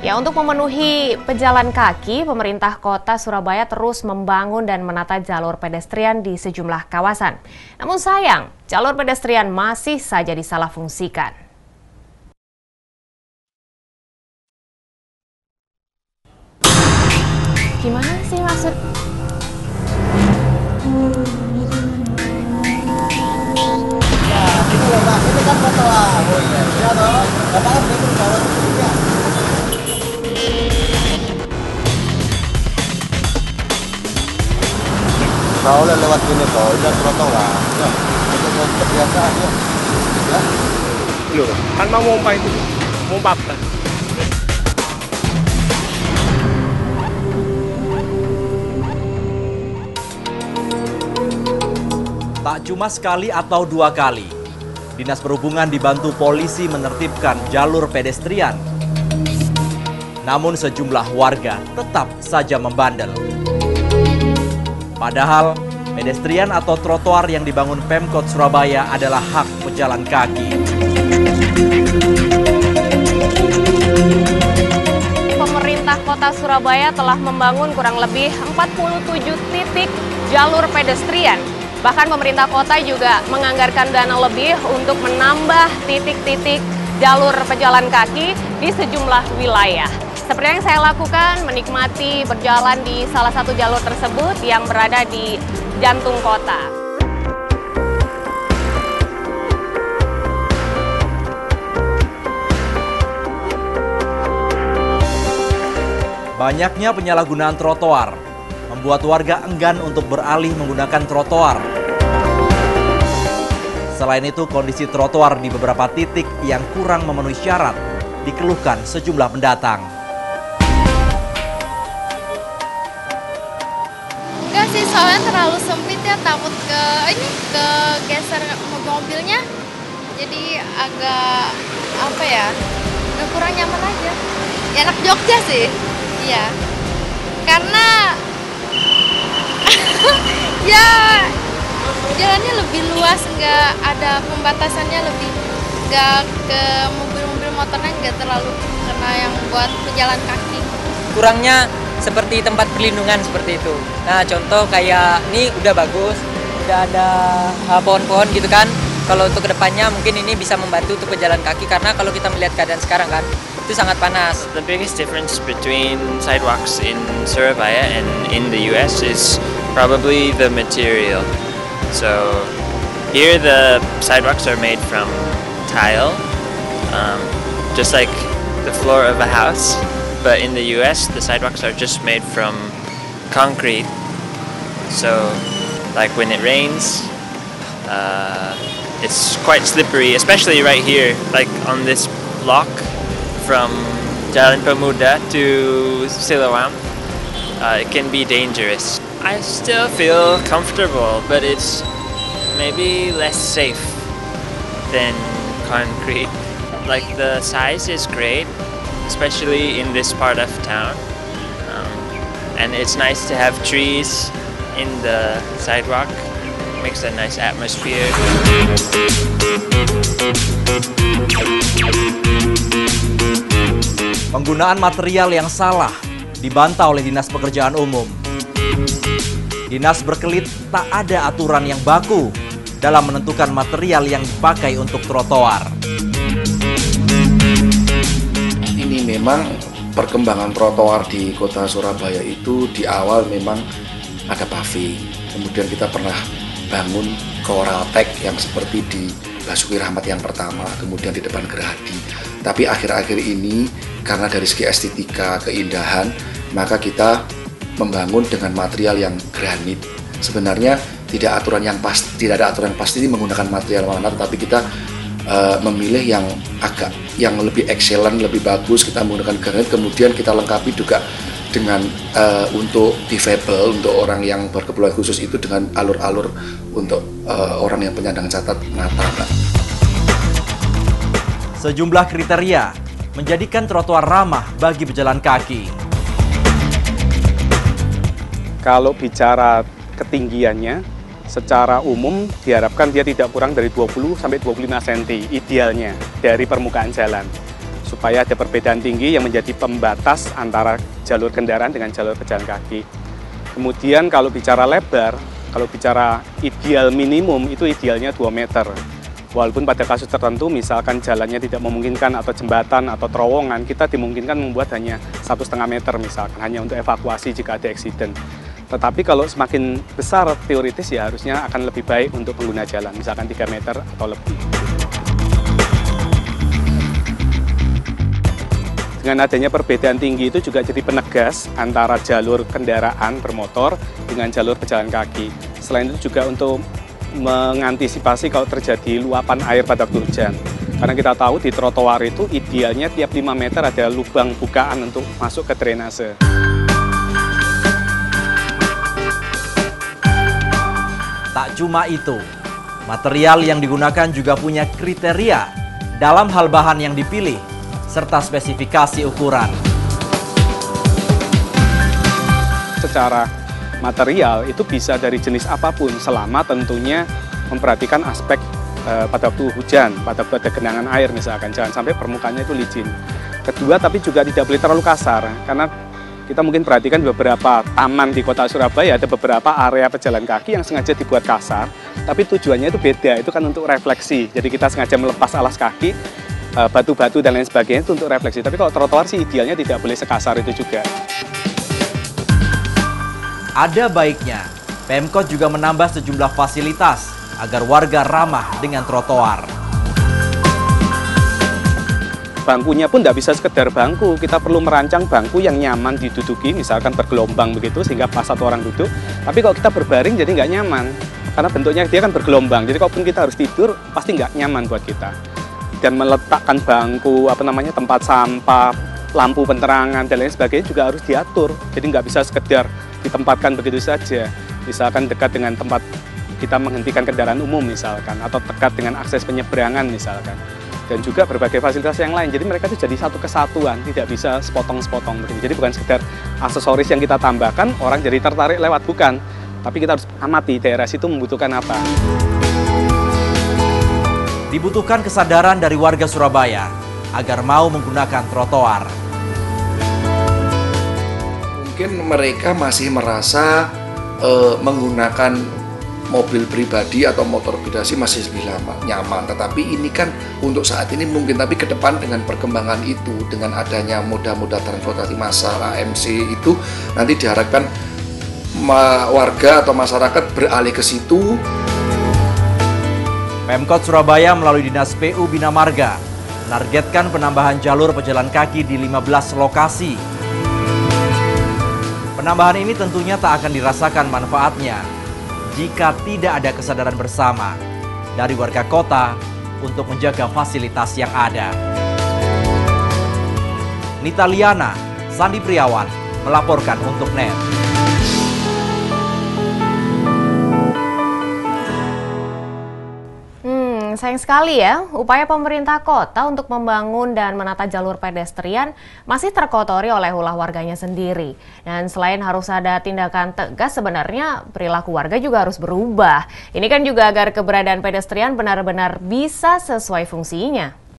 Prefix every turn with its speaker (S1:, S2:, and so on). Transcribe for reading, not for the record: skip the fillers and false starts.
S1: Ya, untuk memenuhi pejalan kaki, pemerintah kota Surabaya terus membangun dan menata jalur pedestrian di sejumlah kawasan. Namun sayang, jalur pedestrian masih saja disalahfungsikan. Gimana sih maksud?
S2: Ya, ini loh Pak, ini kan trotoar. Oh iya, iya dong. Bapak kan betul jalan ya. Nggak boleh lewat gini kok, ini kan trotoar. Ya, itu kebiasaan ya. Ya.
S3: Loh, kan mau pompa itu, pompa apa?
S4: Tak cuma sekali atau dua kali, Dinas Perhubungan dibantu polisi menertibkan jalur pedestrian. Namun sejumlah warga tetap saja membandel. Padahal pedestrian atau trotoar yang dibangun Pemkot Surabaya adalah hak pejalan kaki.
S1: Pemerintah Kota Surabaya telah membangun kurang lebih 47 titik jalur pedestrian. Bahkan pemerintah kota juga menganggarkan dana lebih untuk menambah titik-titik jalur pejalan kaki di sejumlah wilayah. Seperti yang saya lakukan, menikmati berjalan di salah satu jalur tersebut yang berada di jantung kota.
S4: Banyaknya penyalahgunaan trotoar membuat warga enggan untuk beralih menggunakan trotoar. Selain itu, kondisi trotoar di beberapa titik yang kurang memenuhi syarat dikeluhkan sejumlah pendatang.
S5: Enggak sih, soalnya terlalu sempit ya, takut ke geser mobil-mobilnya. Jadi agak agak kurang nyaman aja. Ya, anak Jogja sih. Iya. Karena ya jalannya lebih luas, nggak ada pembatasannya, nggak ke mobil-mobil motornya, nggak terlalu kena yang buat pejalan kaki.
S6: Kurangnya seperti tempat perlindungan seperti itu. Nah, contoh kayak ini udah bagus, udah ada pohon-pohon gitu kan. Kalau untuk kedepannya mungkin ini bisa membantu untuk pejalan kaki, karena kalau kita melihat keadaan sekarang kan, itu sangat panas.
S7: The biggest difference between sidewalks in Surabaya and in the US is probably the material. So here the sidewalks are made from tile, just like the floor of a house. But in the US, the sidewalks are just made from concrete. So like when it rains, it's quite slippery, especially right here, like on this block from Jalan Pemuda to Siloam. It can be dangerous. I still feel comfortable, but it's maybe less safe than concrete. Like the size is great, especially in this part of town. And it's nice to have trees in the sidewalk. Makes a nice atmosphere.
S4: Penggunaan material yang salah dibantah oleh Dinas Pekerjaan Umum. Dinas berkelit tak ada aturan yang baku dalam menentukan material yang dipakai untuk trotoar.
S8: Ini memang perkembangan trotoar di kota Surabaya itu di awal memang ada paving. Kemudian kita pernah bangun Coral Tech yang seperti di Basuki Rahmat yang pertama, kemudian di depan Gerahadi. Tapi akhir-akhir ini karena dari segi estetika, keindahan, maka kita membangun dengan material yang granit. Sebenarnya tidak ada aturan yang pasti menggunakan material mana, tetapi kita memilih yang lebih excellent, lebih bagus. Kita menggunakan granit, kemudian kita lengkapi juga dengan untuk difabel, untuk orang yang berkebutuhan khusus itu dengan alur-alur untuk orang yang penyandang catat mata.
S4: Sejumlah kriteria menjadikan trotoar ramah bagi pejalan kaki.
S3: Kalau bicara ketinggiannya, secara umum diharapkan dia tidak kurang dari 20 sampai 25 cm idealnya dari permukaan jalan. supaya ada perbedaan tinggi yang menjadi pembatas antara jalur kendaraan dengan jalur pejalan kaki. Kemudian kalau bicara lebar, kalau bicara ideal minimum itu idealnya 2 meter. Walaupun pada kasus tertentu misalkan jalannya tidak memungkinkan atau jembatan atau terowongan, kita dimungkinkan membuat hanya 1,5 meter misalkan, hanya untuk evakuasi jika ada accident. Tetapi kalau semakin besar teoritis ya harusnya akan lebih baik untuk pengguna jalan, misalkan 3 meter atau lebih. Dengan adanya perbedaan tinggi itu juga jadi penegas antara jalur kendaraan bermotor dengan jalur pejalan kaki. Selain itu juga untuk mengantisipasi kalau terjadi luapan air pada waktu hujan. Karena kita tahu di trotoar itu idealnya tiap 5 meter ada lubang bukaan untuk masuk ke drainase.
S4: Tak cuma itu, material yang digunakan juga punya kriteria dalam hal bahan yang dipilih, serta spesifikasi ukuran.
S3: Secara material itu bisa dari jenis apapun, selama tentunya memperhatikan aspek pada waktu hujan, pada waktu ada genangan air misalkan, jangan sampai permukaannya itu licin. Kedua, tapi juga tidak boleh terlalu kasar, karena kita mungkin perhatikan di beberapa taman di kota Surabaya, ada beberapa area pejalan kaki yang sengaja dibuat kasar, tapi tujuannya itu beda, itu kan untuk refleksi. Jadi kita sengaja melepas alas kaki, batu-batu dan lain sebagainya itu untuk refleksi. Tapi kalau trotoar sih idealnya tidak boleh sekasar itu juga.
S4: Ada baiknya, Pemkot juga menambah sejumlah fasilitas agar warga ramah dengan trotoar.
S3: Bangkunya pun tidak bisa sekedar bangku, kita perlu merancang bangku yang nyaman diduduki, misalkan bergelombang begitu sehingga pas satu orang duduk. Tapi kalau kita berbaring jadi nggak nyaman, karena bentuknya dia kan bergelombang. Jadi kalaupun kita harus tidur, pasti nggak nyaman buat kita. Dan meletakkan bangku, tempat sampah, lampu penerangan dan lain sebagainya juga harus diatur. Jadi nggak bisa sekedar ditempatkan begitu saja. Misalkan dekat dengan tempat kita menghentikan kendaraan umum misalkan, atau dekat dengan akses penyeberangan misalkan. Dan juga berbagai fasilitas yang lain. Jadi mereka itu jadi satu kesatuan, tidak bisa sepotong-sepotong begitu. Jadi bukan sekedar aksesoris yang kita tambahkan, orang jadi tertarik lewat, bukan. Tapi kita harus amati daerah situ membutuhkan apa.
S4: Dibutuhkan kesadaran dari warga Surabaya agar mau menggunakan trotoar.
S8: Mungkin mereka masih merasa menggunakan mobil pribadi atau motor pribadi masih lebih nyaman. Tetapi ini kan untuk saat ini mungkin, tapi ke depan dengan perkembangan itu, dengan adanya moda-moda transportasi massal AMC itu, nanti diharapkan warga atau masyarakat beralih ke situ.
S4: Pemkot Surabaya melalui Dinas PU Bina Marga menargetkan penambahan jalur pejalan kaki di 15 lokasi. Penambahan ini tentunya tak akan dirasakan manfaatnya jika tidak ada kesadaran bersama dari warga kota untuk menjaga fasilitas yang ada. Nita Liana, Sandi Priawan melaporkan untuk NET.
S1: Sayang sekali ya, upaya pemerintah kota untuk membangun dan menata jalur pedestrian masih terkotori oleh ulah warganya sendiri. Dan selain harus ada tindakan tegas, sebenarnya perilaku warga juga harus berubah. Ini kan juga agar keberadaan pedestrian benar-benar bisa sesuai fungsinya.